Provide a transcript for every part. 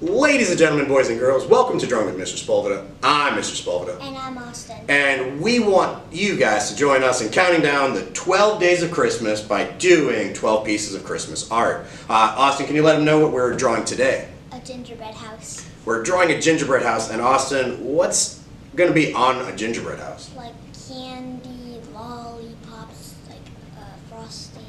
Ladies and gentlemen, boys and girls, welcome to Drawing with Mr. Spolvita. I'm Mr. Spolvita. And I'm Austin. And we want you guys to join us in counting down the 12 days of Christmas by doing 12 pieces of Christmas art. Austin, can you let them know what we're drawing today? A gingerbread house. We're drawing a gingerbread house. And Austin, what's going to be on a gingerbread house? Like candy, lollipops, like frosting.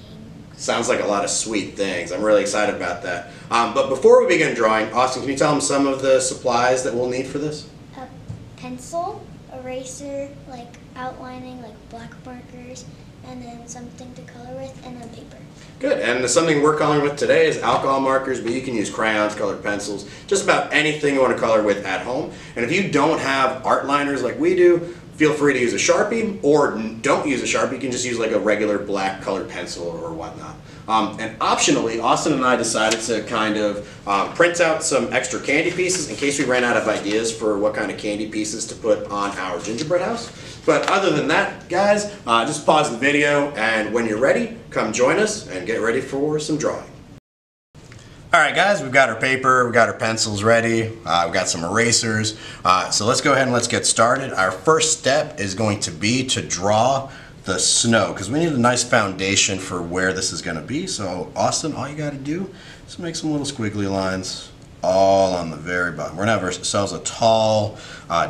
Sounds like a lot of sweet things. I'm really excited about that. But before we begin drawing, Austin, can you tell them some of the supplies that we'll need for this? A pencil, eraser, like outlining, like black markers, and then something to color with, and then paper. Good. And something we're coloring with today is alcohol markers, but you can use crayons, colored pencils, just about anything you want to color with at home. And if you don't have art liners like we do, feel free to use a Sharpie, or don't use a Sharpie. You can just use like a regular black colored pencil or whatnot. And optionally, Austin and I decided to kind of print out some extra candy pieces in case we ran out of ideas for what kind of candy pieces to put on our gingerbread house. But other than that, guys, just pause the video, and when you're ready, come join us and get ready for some drawing. Alright guys, we've got our paper, we've got our pencils ready, we've got some erasers, so let's go ahead and let's get started. Our first step is going to be to draw the snow, because we need a nice foundation for where this is going to be. So Austin, all you got to do is make some little squiggly lines all on the very bottom. We're going to have ourselves a tall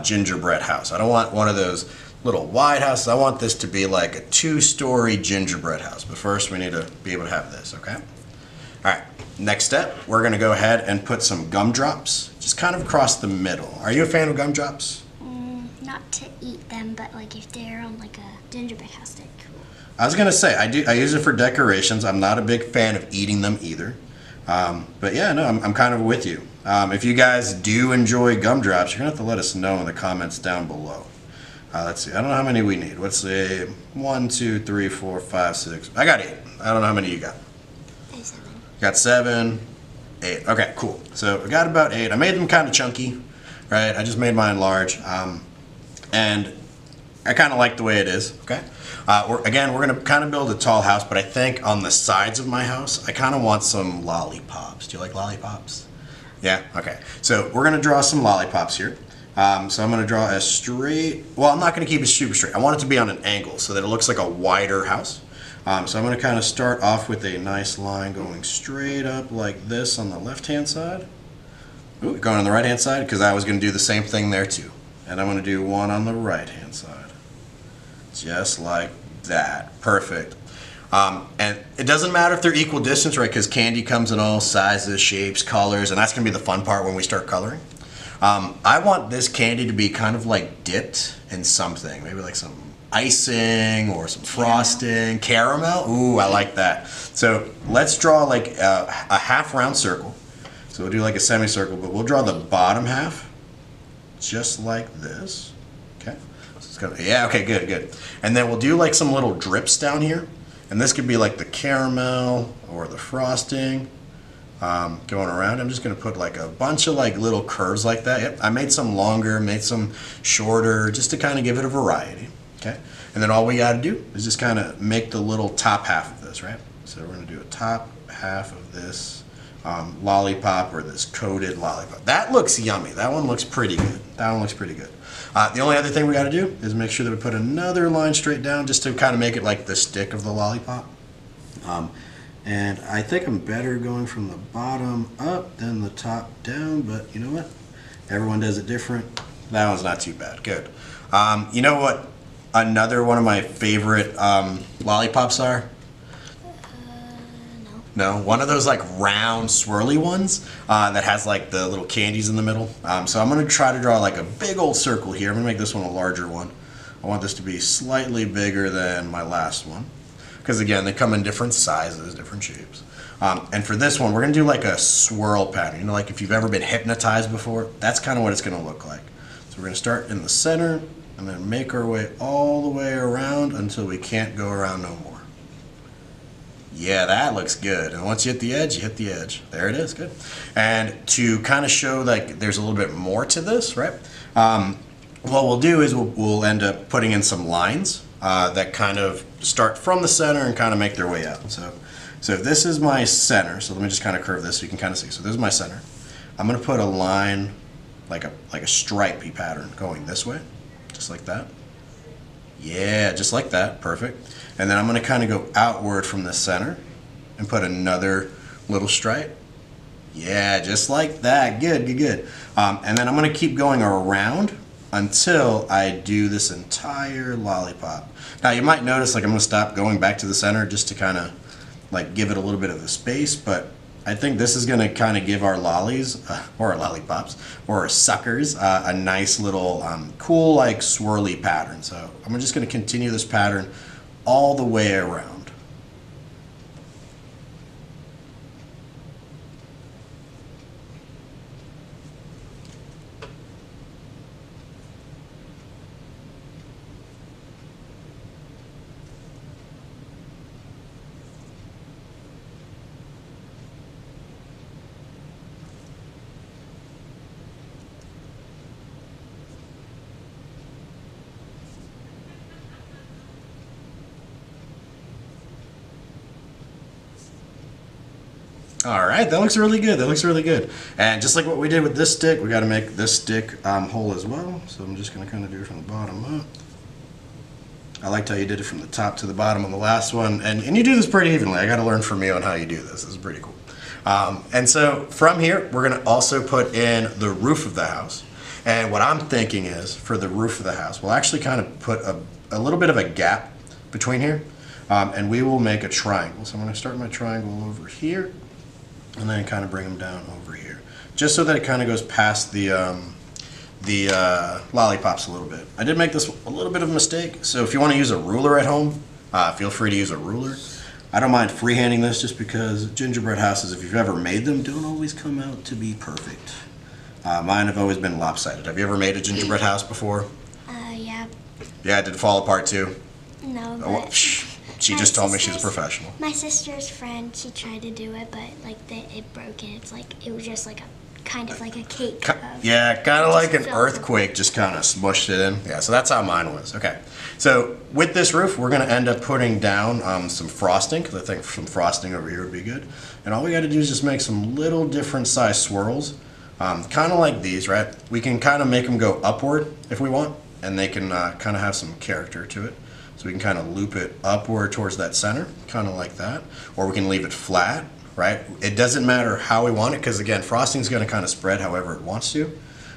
gingerbread house. I don't want one of those little wide houses. I want this to be like a 2-story gingerbread house, but first we need to be able to have this, okay? Alright, next step, we're going to go ahead and put some gumdrops just kind of across the middle. Are you a fan of gumdrops? Not to eat them, but like if they're on like a gingerbread house, they're cool. I was going to say, I use it for decorations. I'm not a big fan of eating them either. But yeah, no, I'm kind of with you. If you guys do enjoy gumdrops, you're going to have to let us know in the comments down below. Let's see, I don't know how many we need. Let's say 1, 2, 3, 4, 5, 6. I got 8. I don't know how many you got. I have 7. Got 7, 8. Okay, cool. So we got about 8. I made them kind of chunky, right? I just made mine large. And I kind of like the way it is, okay? We're going to kind of build a tall house, but I think on the sides of my house, I kind of want some lollipops. Do you like lollipops? Yeah? Okay. So we're going to draw some lollipops here. So I'm going to draw a straight, well, I'm not going to keep it super straight. I want it to be on an angle so that it looks like a wider house. So I'm going to kind of start off with a nice line going straight up like this on the left-hand side. Ooh, going on the right-hand side, because I was going to do the same thing there too. And I'm going to do one on the right-hand side. Just like that. Perfect. And it doesn't matter if they're equal distance, right? Because candy comes in all sizes, shapes, colors, and that's going to be the fun part when we start coloring. I want this candy to be kind of like dipped in something. Maybe like some icing or some frosting. Caramel? Ooh, I like that. So let's draw like a half round circle. So we'll do like a semicircle, but we'll draw the bottom half. Just like this, okay? So it's gonna, yeah, okay, good, good. And then we'll do like some little drips down here, and this could be like the caramel or the frosting going around. I'm just gonna put like a bunch of like little curves like that. Yep, I made some longer, made some shorter, just to kind of give it a variety, okay? And then all we gotta do is just kind of make the little top half of this, right? So we're gonna do a top half of this lollipop, or this coated lollipop. That looks yummy. That one looks pretty good. That one looks pretty good. The only other thing we got to do is make sure that we put another line straight down just to kind of make it like the stick of the lollipop. And I think I'm better going from the bottom up than the top down, but you know what? Everyone does it different. That one's not too bad. Good. You know what another one of my favorite lollipops are? No, one of those like round swirly ones that has like the little candies in the middle. So I'm going to try to draw like a big old circle here. I'm going to make this one a larger one. I want this to be slightly bigger than my last one, because again, they come in different sizes, different shapes. And for this one, we're going to do like a swirl pattern. You know, like if you've ever been hypnotized before, that's kind of what it's going to look like. So we're going to start in the center and then make our way all the way around until we can't go around no more. Yeah, that looks good. And once you hit the edge, you hit the edge. There it is, good. And to kind of show like there's a little bit more to this, right? What we'll do is we'll end up putting in some lines that kind of start from the center and kind of make their way out. So if this is my center, so let me just kind of curve this so you can kind of see. So this is my center. I'm gonna put a line, like a stripey pattern going this way, just like that. Yeah, just like that, perfect. And then I'm gonna kind of go outward from the center and put another little stripe. Yeah, just like that, good, good, good. And then I'm gonna keep going around until I do this entire lollipop. Now you might notice like I'm gonna stop going back to the center just to kind of like give it a little bit of the space, but I think this is gonna kind of give our lollies, or our lollipops, or our suckers, a nice little cool like swirly pattern. So I'm just gonna continue this pattern all the way around. All right, that looks really good. That looks really good. And just like what we did with this stick, we got to make this stick whole as well. So I'm just going to kind of do it from the bottom up. I liked how you did it from the top to the bottom on the last one. And you do this pretty evenly. I got to learn from you on how you do this. This is pretty cool. And so from here, we're going to also put in the roof of the house. And what I'm thinking is for the roof of the house, we'll actually kind of put a little bit of a gap between here. And we will make a triangle. So I'm going to start my triangle over here. And then kind of bring them down over here, just so that it kind of goes past the lollipops a little bit. I did make this a little bit of a mistake, so if you want to use a ruler at home, feel free to use a ruler. I don't mind freehanding this just because gingerbread houses, if you've ever made them, don't always come out to be perfect. Mine have always been lopsided. Have you ever made a gingerbread house before? Yeah. Yeah, did it fall apart too? No, Oh, well, but she just told me she's a professional. my sister's friend, she tried to do it, but like it broke, and it was just like a kind of like a cake. Yeah, kind of like an fell. earthquake, just kind of smushed it in. Yeah, so that's how mine was. Okay, so with this roof, we're going to end up putting down some frosting, because I think some frosting over here would be good. And all we got to do is just make some little different size swirls, kind of like these, right? We can kind of make them go upward if we want, and they can kind of have some character to it. So we can kind of loop it upward towards that center, kind of like that. Or we can leave it flat, right? It doesn't matter how we want it, because again, frosting is going to kind of spread however it wants to.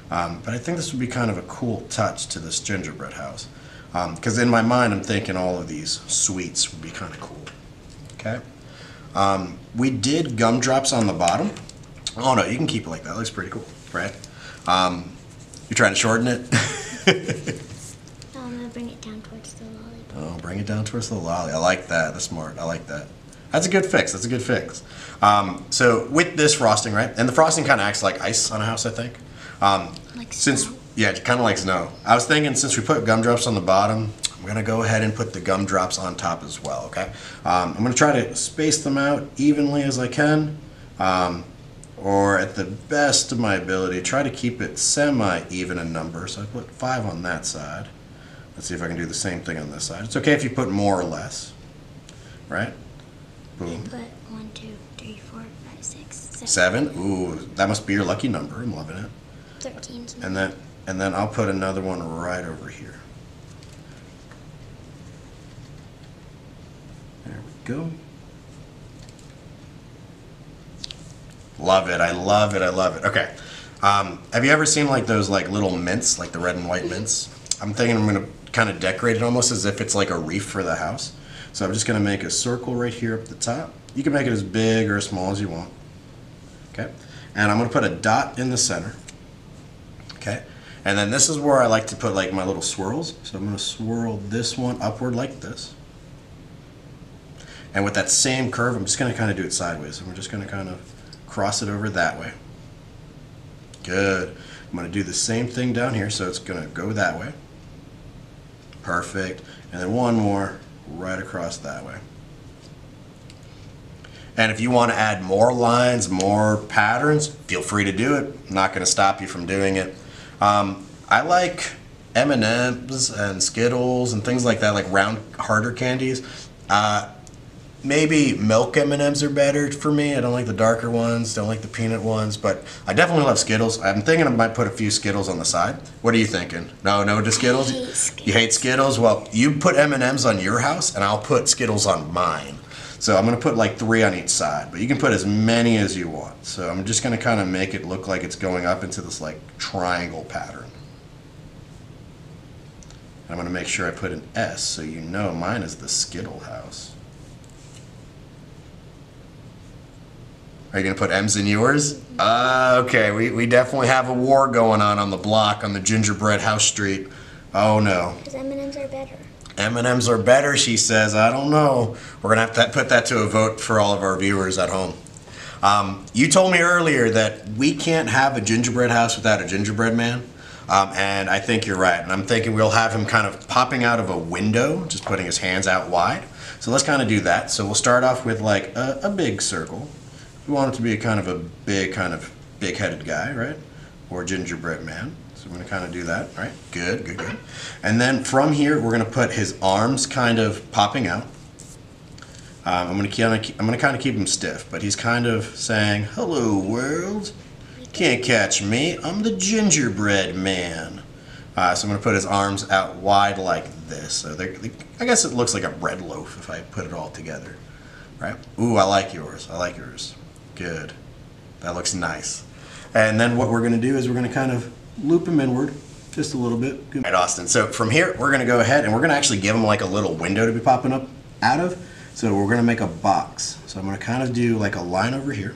But I think this would be kind of a cool touch to this gingerbread house. Because in my mind, I'm thinking all of these sweets would be kind of cool. Okay. We did gumdrops on the bottom. Oh no, you can keep it like that. It looks pretty cool, right? You're trying to shorten it? I'm gonna bring it down towards the lollipop. Oh, bring it down towards the lolly. I like that. That's smart. I like that. That's a good fix. That's a good fix. So with this frosting, right? And the frosting kind of acts like ice on a house, I think. Like Since snow. Yeah, kind of like snow. I was thinking since we put gumdrops on the bottom, I'm gonna go ahead and put the gumdrops on top as well. Okay. I'm gonna try to space them out evenly as I can, or at the best of my ability, try to keep it semi-even in number. So I put 5 on that side. Let's see if I can do the same thing on this side. It's okay if you put more or less, right? Boom. Put 1, 2, 3, 4, 5, 6, 7. 7. Ooh, that must be your lucky number. I'm loving it. 13. And then I'll put another one right over here. There we go. Love it. I love it. I love it. Okay. Have you ever seen like those like little mints, like the red and white mints? I'm thinking I'm gonna kind of decorate it almost as if it's like a wreath for the house. So I'm just gonna make a circle right here up the top. You can make it as big or as small as you want. Okay. And I'm gonna put a dot in the center. Okay. And then this is where I like to put like my little swirls. So I'm gonna swirl this one upward like this. And with that same curve, I'm just gonna kind of do it sideways. So we're just gonna kind of cross it over that way. Good. I'm going to do the same thing down here, so it's going to go that way. Perfect. And then one more right across that way. And if you want to add more lines, more patterns, feel free to do it. I'm not going to stop you from doing it. I like M&Ms and Skittles and things like that, like round, harder candies. maybe milk M&Ms are better for me. I don't like the darker ones, don't like the peanut ones, but I definitely love Skittles. I'm thinking I might put a few Skittles on the side. What are you thinking? No to Skittles? I hate Skittles. You hate Skittles? Well, you put M&Ms on your house, and I'll put Skittles on mine. So I'm going to put like 3 on each side, but you can put as many as you want. So I'm just going to kind of make it look like it's going up into this like triangle pattern. I'm going to make sure I put an S so you know mine is the Skittle house. Are you going to put M's in yours? Okay, we definitely have a war going on the block on the Gingerbread House Street. Oh no. Because M&Ms are better. M&Ms are better, she says. I don't know. We're going to have to put that to a vote for all of our viewers at home. You told me earlier that we can't have a gingerbread house without a gingerbread man. And I think you're right. And I'm thinking we'll have him kind of popping out of a window, just putting his hands out wide. So let's kind of do that. So we'll start off with like a big circle. We want it to be kind of a big-headed guy, right? Or gingerbread man. So we're going to kind of do that, right? Good. And then from here, we're going to put his arms kind of popping out. I'm going to kind of keep him stiff, but he's kind of saying, "Hello, world. Can't catch me. I'm the gingerbread man." So I'm going to put his arms out wide like this. So I guess it looks like a bread loaf if I put it all together, right? Ooh, I like yours. Good. That looks nice. And then what we're going to do is we're going to kind of loop him inward just a little bit. Good. All right, Austin. So from here, we're going to go ahead and we're going to actually give him like a little window to be popping up out of. So we're going to make a box. So I'm going to kind of do like a line over here,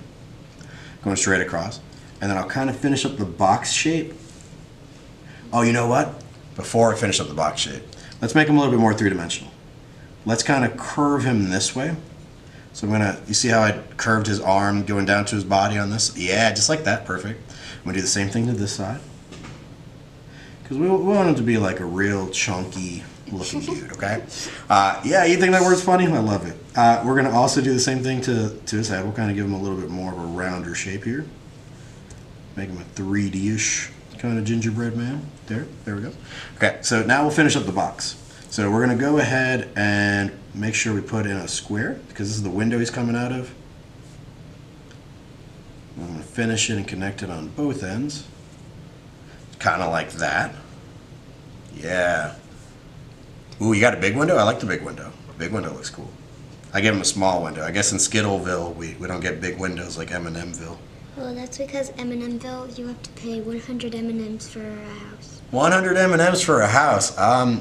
going straight across. And then I'll kind of finish up the box shape. Oh, you know what? Before I finish up the box shape, let's make him a little bit more three-dimensional. Let's kind of curve him this way. So I'm gonna, you see how I curved his arm going down to his body on this? Yeah, just like that, perfect. I'm gonna do the same thing to this side. Because we want him to be like a real chunky looking dude, okay? Yeah, you think that word's funny? I love it. We're gonna also do the same thing to his head. We'll kind of give him a little bit more of a rounder shape here. Make him a 3D-ish kind of gingerbread man. There we go. Okay, so now we'll finish up the box. So we're going to go ahead and make sure we put in a square because this is the window he's coming out of. I'm going to finish it and connect it on both ends. Kind of like that. Yeah. Ooh, you got a big window? I like the big window. Big window looks cool. I give him a small window. I guess in Skittleville we don't get big windows like M&Mville. Well, that's because M&Mville, you have to pay 100 M&Ms for a house. 100 M&Ms for a house.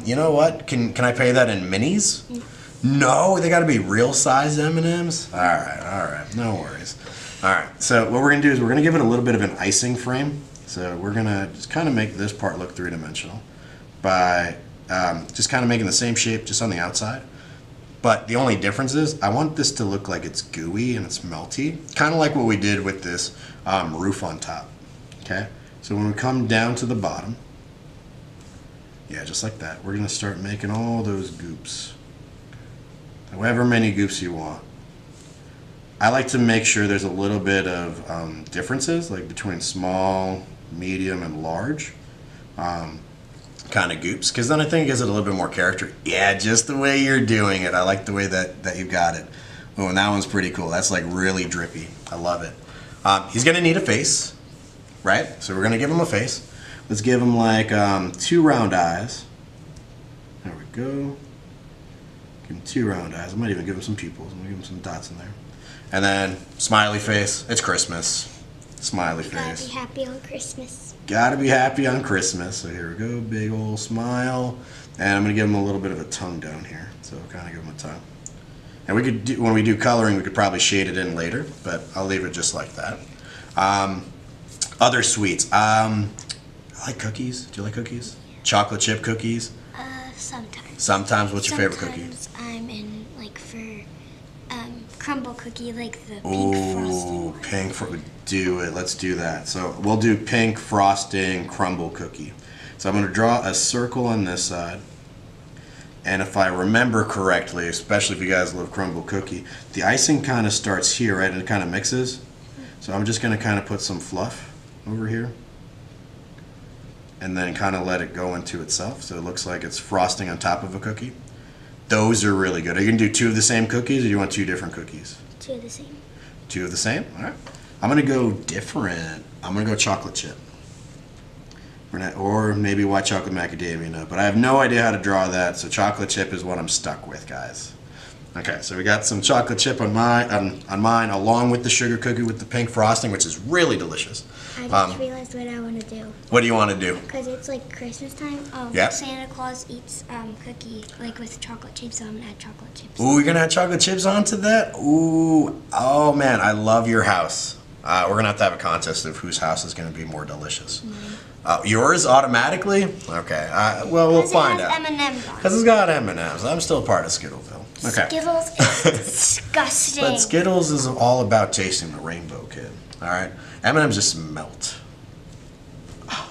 You know what? Can I pay that in minis? No, they got to be real sized M&Ms. All right, no worries. All right, so what we're gonna do is we're gonna give it a little bit of an icing frame. So we're gonna just kind of make this part look three-dimensional by just kind of making the same shape just on the outside. But the only difference is I want this to look like it's gooey and it's melty, kind of like what we did with this roof on top. Okay, so when we come down to the bottom, yeah, just like that, we're gonna start making all those goops, however many goops you want. I like to make sure there's a little bit of differences, like between small, medium, and large kind of goops, because then I think it gives it a little bit more character. Yeah, just the way you're doing it. I like the way that you got it. Oh, and that one's pretty cool. That's like really drippy. I love it. He's gonna need a face, right? So we're gonna give him a face. Let's give him like 2 round eyes. There we go. Give him 2 round eyes. I might even give him some pupils. I'm gonna give him some dots in there. And then smiley face. It's Christmas. Smiley face. Gotta be happy on Christmas. Gotta be happy on Christmas. So here we go. Big old smile. And I'm gonna give him a little bit of a tongue down here. So kind of give him a tongue. And we could do, when we do coloring, we could probably shade it in later, but I'll leave it just like that. Other sweets. I like cookies. Do you like cookies? Chocolate chip cookies? Sometimes. Sometimes. What's your favorite cookie? Sometimes I'm in like for crumble cookie, like the pink Ooh, frosting. Do it. Let's do that. So we'll do pink frosting crumble cookie. So I'm going to draw a circle on this side. And if I remember correctly, especially if you guys love crumble cookie, the icing kind of starts here, right? And it kind of mixes. So I'm just going to kind of put some fluff over here. And then kind of let it go into itself. So it looks like it's frosting on top of a cookie. Those are really good. Are you gonna do 2 of the same cookies, or do you want 2 different cookies? 2 of the same. 2 of the same? All right. I'm gonna go different. I'm gonna go chocolate chip. Or maybe white chocolate macadamia nut, but I have no idea how to draw that, so chocolate chip is what I'm stuck with, guys. Okay, so we got some chocolate chip on mine, along with the sugar cookie with the pink frosting, which is really delicious. I just realized what I want to do. What do you want to do? Because it's like Christmas time. Yeah. Santa Claus eats cookie like with chocolate chips, so I'm gonna add chocolate chips. Ooh, you're gonna add chocolate chips onto that? Ooh, oh man, I love your house. We're gonna have to have a contest of whose house is gonna be more delicious. Yours automatically? Okay. Well, we'll find out. M&M's on. Because it's got M&M's. I'm still part of Skittleville. Okay. Skittles is disgusting. But Skittles is all about tasting the rainbow, kid. All right. M&M's just melt. All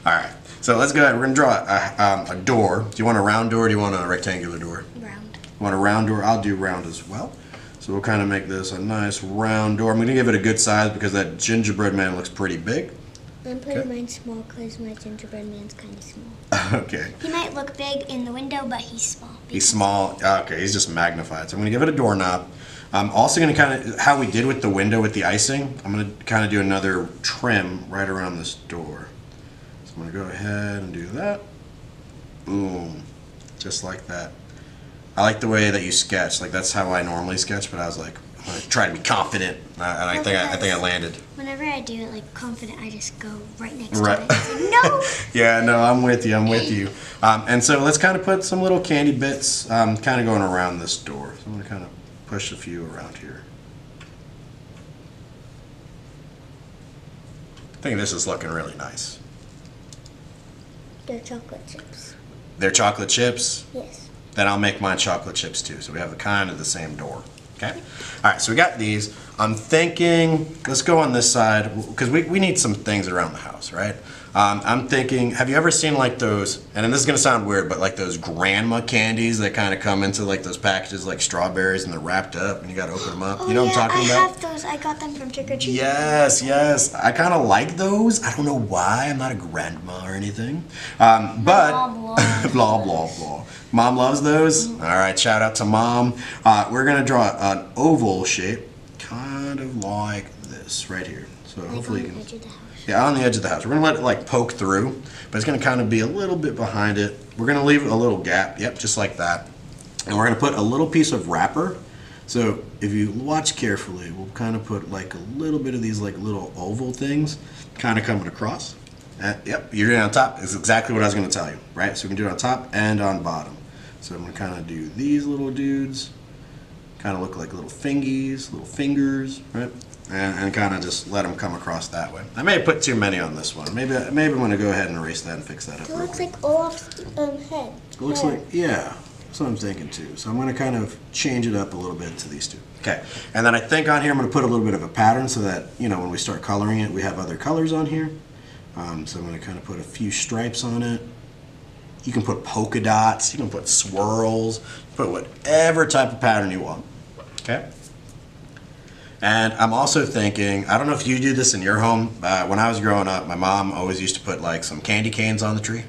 right. So let's go ahead. We're gonna draw a door. Do you want a round door, or do you want a rectangular door? Round. You want a round door? I'll do round as well. So we'll kind of make this a nice round door. I'm gonna give it a good size because that gingerbread man looks pretty big. I'm putting mine small because my gingerbread man's kind of small. Okay. He might look big in the window, but he's small. He's small. Okay, he's just magnified. So I'm going to give it a doorknob. I'm also going to kind of, how we did with the window with the icing, I'm going to kind of do another trim right around this door. So I'm going to go ahead and do that. Boom. Just like that. I like the way that you sketch. Like, that's how I normally sketch, but I was like, I'm going to try to be confident. And I think I landed. Whenever I do it like confident, I just go right next Right. to it. It's like, no! Yeah, no, I'm with you. I'm with you. And so let's kind of put some little candy bits kind of going around this door. So I'm going to kind of push a few around here. I think this is looking really nice. They're chocolate chips. They're chocolate chips? Yes. Then I'll make mine chocolate chips too. So we have kind of the same door. Okay? All right, so we got these. I'm thinking, let's go on this side, because we need some things around the house, right? I'm thinking, have you ever seen like those, and this is going to sound weird, but like those grandma candies that kind of come into like those packages like strawberries and they're wrapped up and you got to open them up? You know what I'm talking about? I have those. I got them from Trick or Treat. Yes, yes. I kind of like those. I don't know why. I'm not a grandma or anything. But blah, blah, blah. Mom loves those? All right, shout out to Mom. We're going to draw an oval shape, kind of like this right here. So like hopefully on you the edge of the house. Yeah, on the edge of the house. We're going to let it like poke through, but it's going to kind of be a little bit behind it. We're going to leave a little gap, yep, just like that. And we're going to put a little piece of wrapper. So if you watch carefully, we'll kind of put like a little bit of these like little oval things kind of coming across. Yep, you're doing it on top. It's exactly what I was going to tell you, right? So we can do it on top and on bottom. So I'm going to kind of do these little dudes, kind of look like little fingies, little fingers, right? And kind of just let them come across that way. I may have put too many on this one. Maybe I'm going to go ahead and erase that and fix that up. It looks like Olaf's head. It looks like, yeah, that's what I'm thinking too. So I'm going to kind of change it up a little bit to these two. Okay, and then I think on here I'm going to put a little bit of a pattern so that, you know, when we start coloring it, we have other colors on here. So I'm going to kind of put a few stripes on it. You can put polka dots, you can put swirls, put whatever type of pattern you want. Okay? And I'm also thinking, I don't know if you do this in your home. When I was growing up, my mom always used to put like some candy canes on the tree.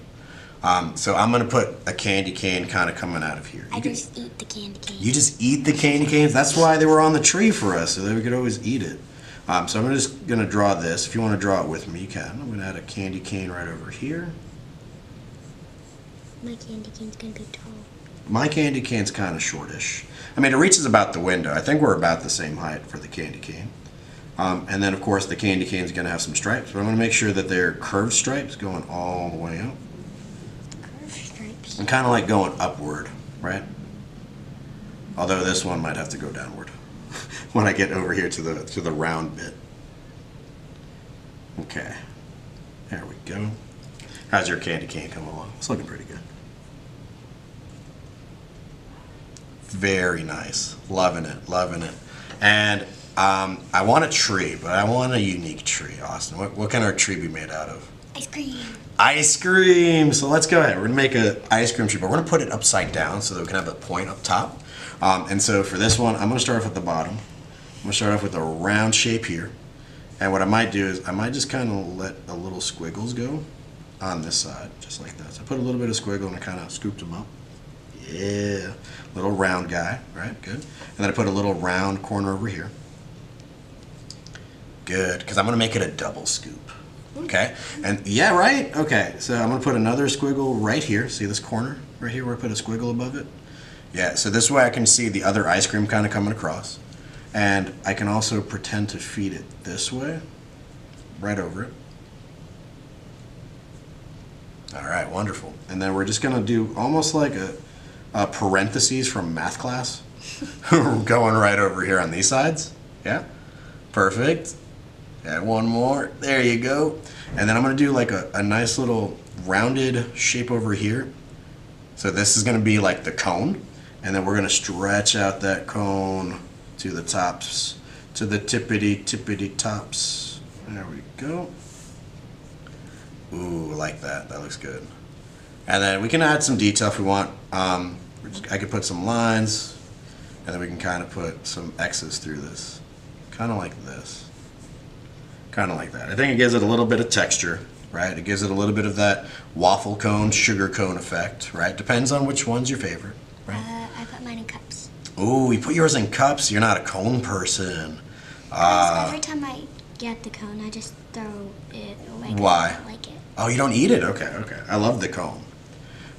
So I'm going to put a candy cane kind of coming out of here. I just eat the candy cane. You just eat the candy canes? That's why they were on the tree for us, so that we could always eat it. So I'm just going to draw this. If you want to draw it with me, you can. I'm going to add a candy cane right over here. My candy cane's going to be tall. My candy cane's kind of shortish. I mean, it reaches about the window. I think we're about the same height for the candy cane. And then, of course, the candy cane's going to have some stripes. But I'm going to make sure that they're curved stripes going all the way up. Curved stripes. And kind of like going upward, right? Although this one might have to go downward when I get over here to the round bit. Okay. There we go. How's your candy cane coming along? It's looking pretty good. Very nice. Loving it, loving it. And I want a tree, but I want a unique tree, Austin. What can our tree be made out of? Ice cream. Ice cream! So let's go ahead. We're going to make an ice cream tree, but we're going to put it upside down so that we can have a point up top. And so for this one, I'm going to start off at the bottom. I'm going to start off with a round shape here. And what I might do is I might just kind of let a little squiggles go on this side, just like that. So I put a little bit of squiggle and I kind of scooped them up. Yeah. Little round guy, right? Good. And then I put a little round corner over here. Good, because I'm going to make it a double scoop. Okay? And yeah, right? Okay, so I'm going to put another squiggle right here. See this corner right here where I put a squiggle above it? Yeah, so this way I can see the other ice cream kind of coming across. And I can also pretend to feed it this way, right over it. All right, wonderful. And then we're just going to do almost like a parentheses from math class. Going right over here on these sides. Yeah, perfect. Add one more. There you go. And then I'm going to do like a nice little rounded shape over here. So this is going to be like the cone. And then we're going to stretch out that cone to the tops, to the tippity tops. There we go. Ooh, like that. That looks good. And then we can add some detail if we want. I could put some lines, and then we can kind of put some X's through this. Kind of like this. Kind of like that. I think it gives it a little bit of texture, right? It gives it a little bit of that waffle cone, sugar cone effect, right? Depends on which one's your favorite, right? I put mine in cups. Ooh, you put yours in cups? You're not a cone person. Every time I get the cone, I just throw it away. Why? I don't like it. Oh, you don't eat it? Okay, okay. I love the cone.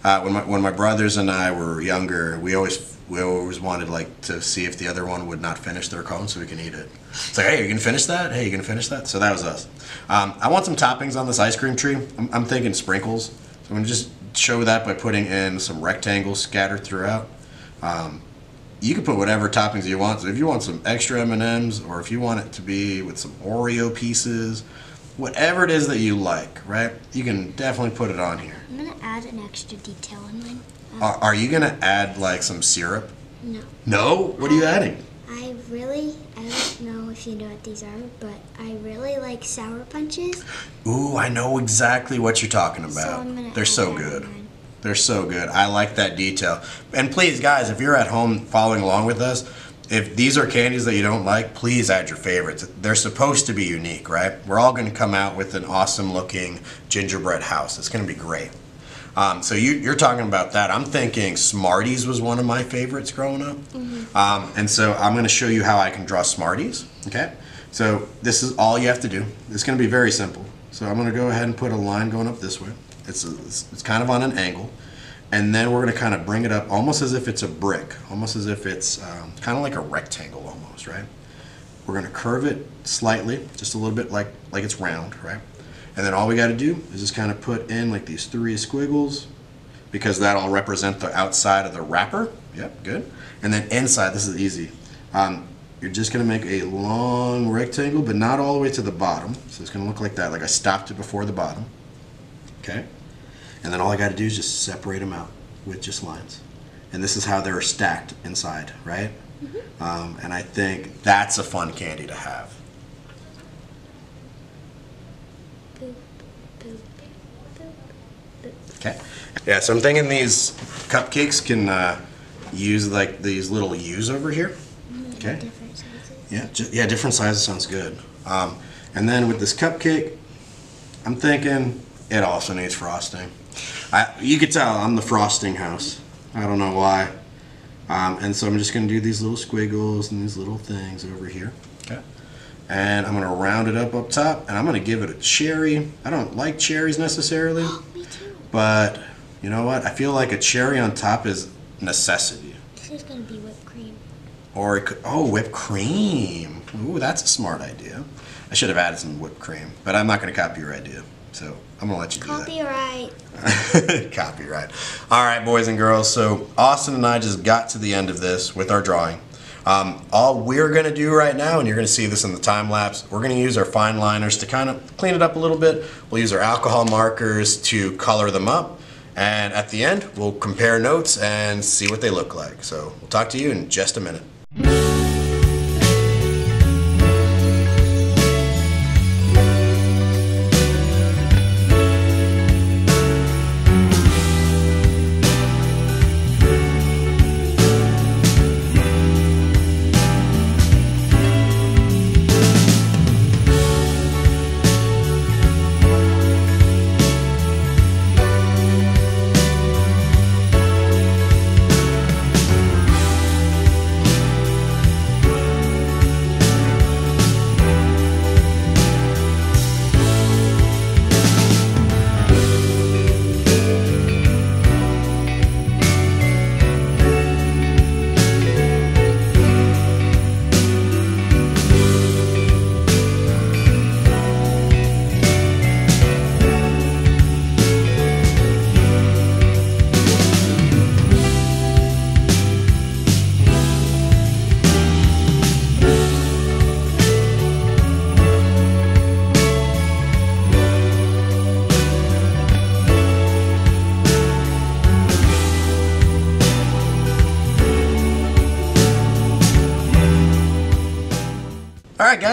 When my brothers and I were younger, we always wanted like to see if the other one would not finish their cone so we can eat it. It's like, hey, you gonna finish that? Hey, you gonna finish that? So that was us. I want some toppings on this ice cream tree. I'm thinking sprinkles. So I'm gonna just show that by putting in some rectangles scattered throughout. You can put whatever toppings you want. So if you want some extra M&Ms, or if you want it to be with some Oreo pieces, whatever it is that you like, right? You can definitely put it on here. I'm gonna add an extra detail in mine. Are you gonna add like some syrup? No. No? What are you adding? I don't know if you know what these are, but I really like Sour Punches. Ooh, I know exactly what you're talking about. They're so good. They're so good. I like that detail. And please, guys, if you're at home following along with us, if these are candies that you don't like, please add your favorites. They're supposed to be unique, right? We're all going to come out with an awesome-looking gingerbread house. It's going to be great. So you're talking about that. I'm thinking Smarties was one of my favorites growing up. Mm-hmm. And so I'm going to show you how I can draw Smarties. Okay? So this is all you have to do. It's going to be very simple. So I'm going to go ahead and put a line going up this way. It's kind of on an angle. And then we're going to kind of bring it up almost as if it's a brick. Almost as if it's kind of like a rectangle almost, right? We're going to curve it slightly, just a little bit like it's round, right? And then all we got to do is just kind of put in like these 3 squiggles, because that'll represent the outside of the wrapper. Yep, good. And then inside, this is easy. You're just going to make a long rectangle, but not all the way to the bottom. So it's going to look like that, like I stopped it before the bottom. Okay? And then all I got to do is just separate them out with just lines. And this is how they're stacked inside, right? Mm-hmm. And I think that's a fun candy to have. Okay. Yeah, so I'm thinking these cupcakes can use like these little U's over here. Okay. Different sizes. Yeah, different sizes sounds good. And then with this cupcake, I'm thinking it also needs frosting. You could tell I'm the frosting house. I don't know why. And so I'm just going to do these little squiggles and these little things over here. Okay. And I'm going to round it up top, and I'm going to give it a cherry. I don't like cherries necessarily. Me too. But you know what? I feel like a cherry on top is necessity. This is going to be whipped cream. Or it could, whipped cream. Ooh, that's a smart idea. I should have added some whipped cream, but I'm not going to copy your idea. So I'm going to let you do that. Copyright. All right, boys and girls. So Austin and I just got to the end of this with our drawing. All we're going to do right now, and you're going to see this in the time lapse, we're going to use our fine liners to kind of clean it up a little bit. We'll use our alcohol markers to color them up. And at the end, we'll compare notes and see what they look like. So we'll talk to you in just a minute.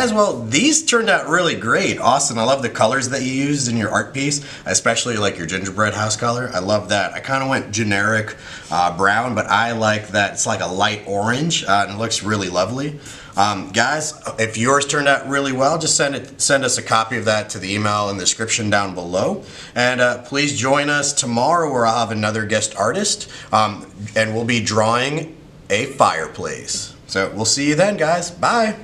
guys, well, these turned out really great. Austin, I love the colors that you used in your art piece, especially like your gingerbread house color. I love that. I kind of went generic brown, but I like that it's like a light orange, and it looks really lovely. Guys, if yours turned out really well, just send us a copy of that to the email in the description down below. And please join us tomorrow where I'll have another guest artist, and we'll be drawing a fireplace. So we'll see you then, guys. Bye.